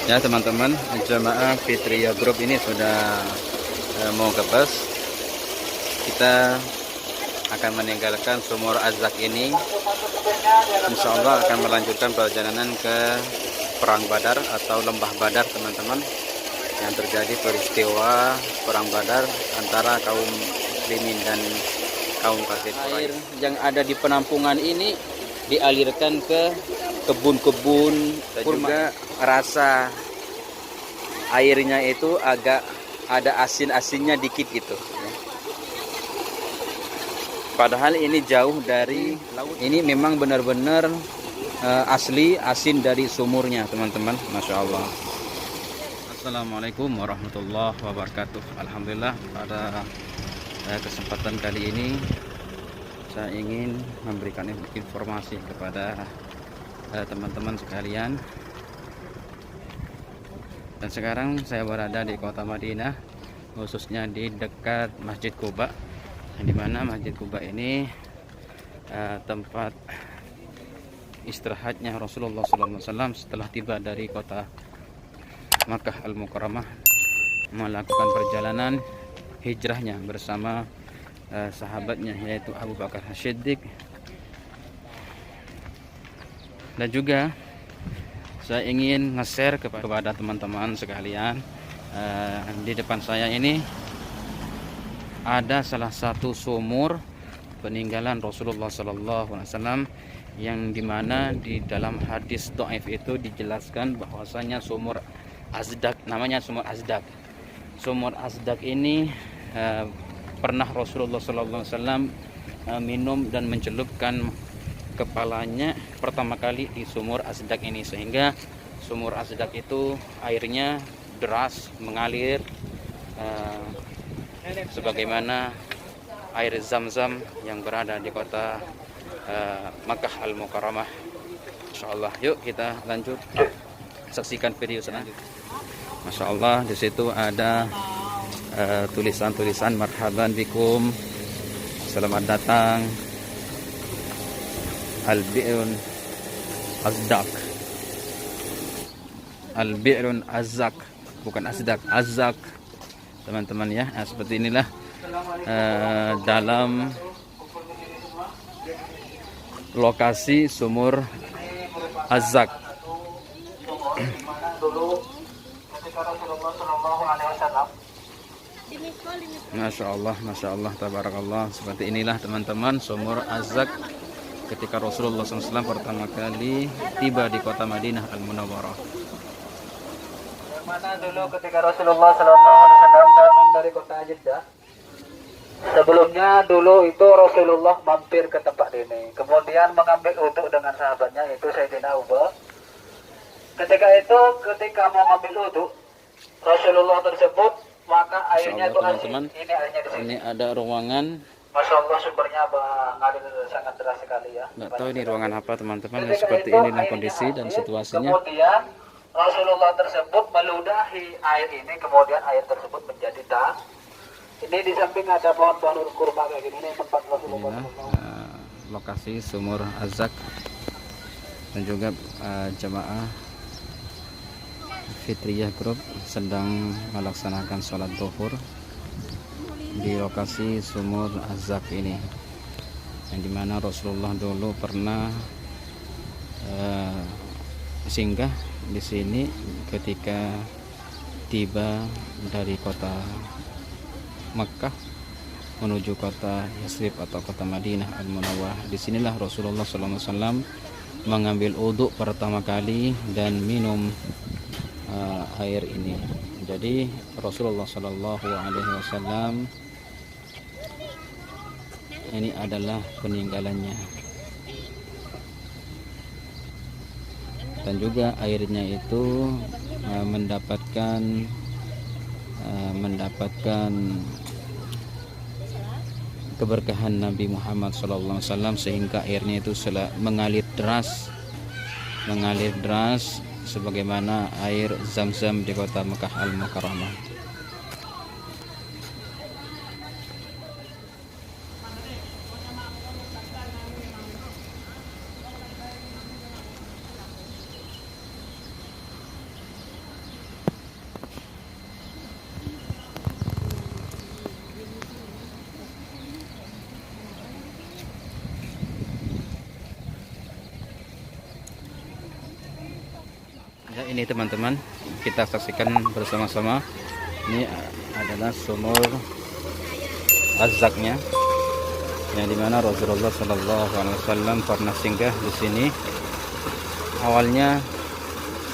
Ya teman-teman, jemaah Fitriyah Group ini sudah mau ke bus. Kita akan meninggalkan Sumur Azak ini. Insya Allah akan melanjutkan perjalanan ke Perang Badar atau Lembah Badar teman-teman, yang terjadi peristiwa Perang Badar antara kaum muslimin dan kaum kafir. Air yang ada di penampungan ini dialirkan ke kebun-kebun, dan juga rasa airnya itu agak ada asin-asinnya dikit gitu. Padahal ini jauh dari laut. Ini memang benar-benar asli asin dari sumurnya teman-teman. Masya Allah. Assalamualaikum warahmatullahi wabarakatuh. Alhamdulillah, pada kesempatan kali ini saya ingin memberikan informasi kepada teman-teman sekalian. Dan sekarang saya berada di kota Madinah, khususnya di dekat Masjid Quba, di mana Masjid Quba ini tempat istirahatnya Rasulullah SAW setelah tiba dari kota Makkah Al-Mukarramah, melakukan perjalanan hijrahnya bersama sahabatnya, yaitu Abu Bakar As-Siddiq. Dan juga saya ingin nge-share kepada teman-teman sekalian, di depan saya ini ada salah satu sumur peninggalan Rasulullah SAW, yang dimana di dalam hadis dhaif itu dijelaskan bahwasanya sumur Azdak, namanya sumur Azdak. Sumur Azdak ini pernah Rasulullah SAW minum dan mencelupkan kepalanya pertama kali di sumur Azdak ini, sehingga sumur Azdak itu airnya deras mengalir sebagaimana air Zam-Zam yang berada di kota Makkah Al-Mukarramah. Insyaallah, yuk kita lanjut saksikan video selanjutnya. Masya Allah, di situ ada tulisan-tulisan marhaban bikum, selamat datang Al-Bi'run Azdak. Al-Bi'run Azak, bukan Azdak, Azak teman-teman ya. Nah, seperti inilah dalam lokasi sumur Azak. Masya Allah, tabarakallah. Seperti inilah teman-teman sumur Azak ketika Rasulullah SAW pertama kali tiba di kota Madinah Al-Munawwarah. Mana dulu ketika Rasulullah SAW datang dari kota Jeddah. Sebelumnya dulu itu Rasulullah mampir ke tempat ini, kemudian mengambil wudhu dengan sahabatnya, itu Sayyidina Abu Bakar. Ketika mau ambil wudhu Rasulullah tersebut, maka airnya itu asin. Ini airnya di sini. Ini ada ruangan. Masya Allah, sumbernya ngalir sangat deras sekali ya. Nggak tahu ini ruangan apa teman-teman. Seperti inilah kondisi dan situasinya. Kemudian Rasulullah tersebut meludahi air ini, kemudian air tersebut menjadi tang. Ini di samping ada pohon-pohon kurma kayak gini, ini tempat Rasulullah. Inilah lokasi sumur Azak, dan juga jemaah Fitriyah Group sedang melaksanakan sholat zuhur di lokasi sumur Azak ini, yang dimana Rasulullah dulu pernah singgah di sini ketika tiba dari kota Makkah menuju kota Yasrib atau kota Madinah Al-Munawwarah. Disinilah Rasulullah SAW mengambil uduk pertama kali dan minum air ini. Jadi Rasulullah SAW ini adalah peninggalannya, dan juga airnya itu mendapatkan keberkahan Nabi Muhammad SAW, sehingga airnya itu mengalir deras sebagaimana air Zam-Zam di kota Makkah Al-Mukarramah. Ya, ini teman-teman, kita saksikan bersama-sama. Ini adalah sumur Az-Zaknya, yang dimana Rasulullah SAW pernah singgah di sini. Awalnya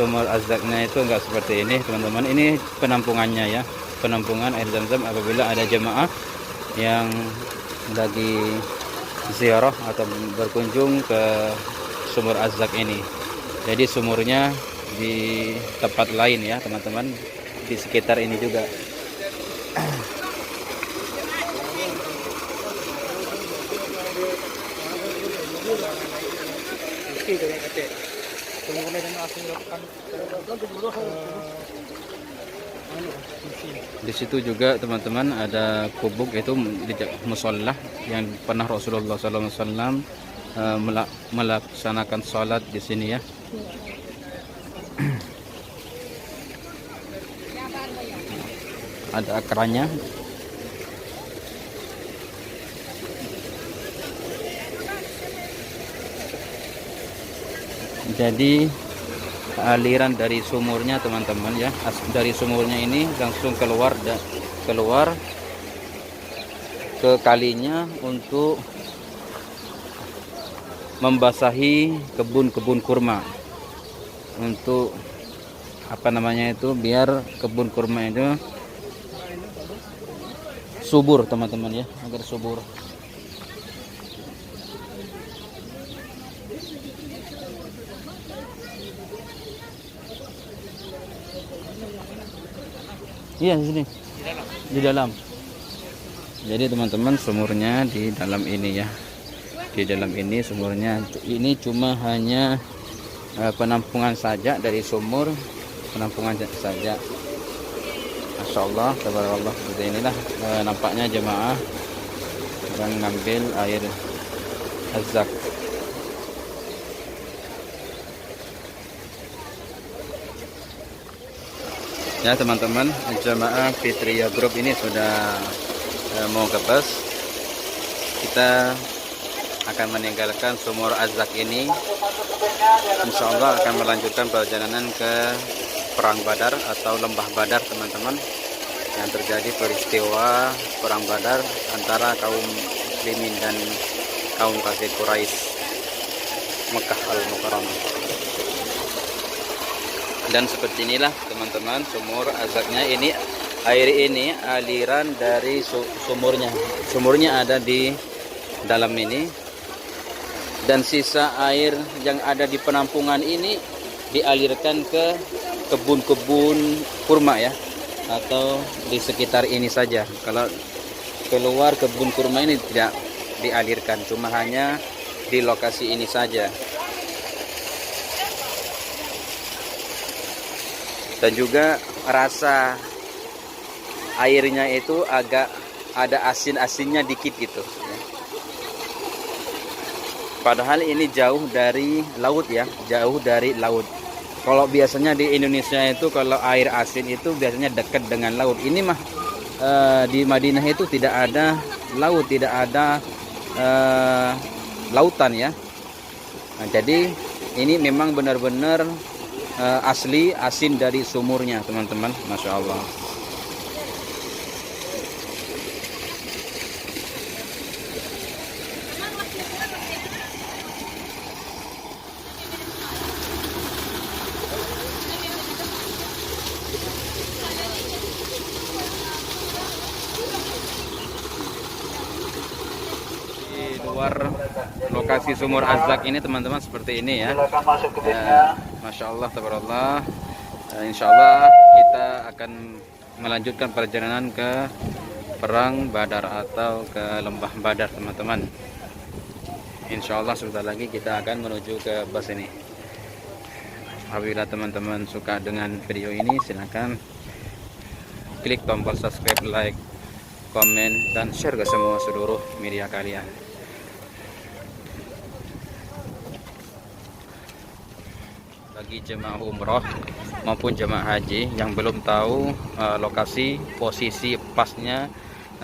sumur Az-Zaknya itu enggak seperti ini, teman-teman. Ini penampungannya ya, penampungan air zam-zam apabila ada jemaah yang lagi ziarah atau berkunjung ke sumur Az-Zak ini. Jadi sumurnya di tempat lain ya teman-teman, di sekitar ini juga. Di situ juga teman-teman ada kubuk, itu musola yang pernah Rasulullah SAW melaksanakan sholat di sini ya. Ada akarnya. Jadi aliran dari sumurnya teman-teman ya, dari sumurnya ini langsung keluar ke kalinya untuk membasahi kebun-kebun kurma, untuk apa namanya itu, biar kebun kurma itu subur teman-teman ya, agar subur. Iya, di sini. Di dalam. Jadi teman-teman, sumurnya di dalam ini ya. Di dalam ini sumurnya. Ini cuma hanya penampungan saja dari sumur, penampungan saja. Masya Allah, tabarakallah. Seperti inilah nampaknya jemaah sedang ngambil air Az-Zak. Ya teman-teman, jemaah Fitriyah Group ini sudah mau ke bus. Kita akan meninggalkan sumur Az-Zak ini. Insya Allah akan melanjutkan perjalanan ke Perang Badar atau Lembah Badar teman-teman, yang terjadi peristiwa Perang Badar antara kaum muslimin dan kaum kafir Quraisy Mekah Al-Mukarramah. Dan seperti inilah teman-teman sumur Az-Zaknya ini. Air ini aliran dari sumurnya ada di dalam ini, dan sisa air yang ada di penampungan ini dialirkan ke kebun-kebun kurma ya, atau di sekitar ini saja. Kalau keluar kebun kurma ini tidak dialirkan, cuma hanya di lokasi ini saja. Dan juga rasa airnya itu agak ada asin-asinnya dikit gitu. Padahal ini jauh dari laut ya, jauh dari laut. Kalau biasanya di Indonesia itu kalau air asin itu biasanya dekat dengan laut. Ini mah di Madinah itu tidak ada laut, tidak ada lautan ya. Nah, jadi ini memang benar-benar asli asin dari sumurnya teman-teman. Masya Allah. Di luar lokasi sumur Az-Zak ini teman-teman seperti ini ya. Masya Allah, tabarakallah. Insya Allah kita akan melanjutkan perjalanan ke Perang Badar atau ke Lembah Badar teman-teman. Insya Allah sebentar lagi kita akan menuju ke bus ini. Apabila teman-teman suka dengan video ini, silahkan klik tombol subscribe, like, komen, dan share ke semua seluruh media kalian. Bagi jemaah umroh maupun jemaah haji yang belum tahu lokasi posisi pasnya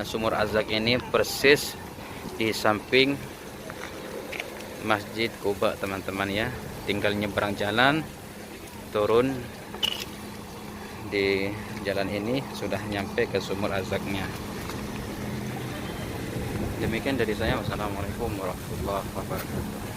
sumur Az-Zak ini persis di samping Masjid Quba teman-teman ya. Tinggal nyebrang jalan turun di jalan ini sudah nyampe ke sumur Azaknya. Demikian dari saya. Wassalamualaikum warahmatullahi wabarakatuh.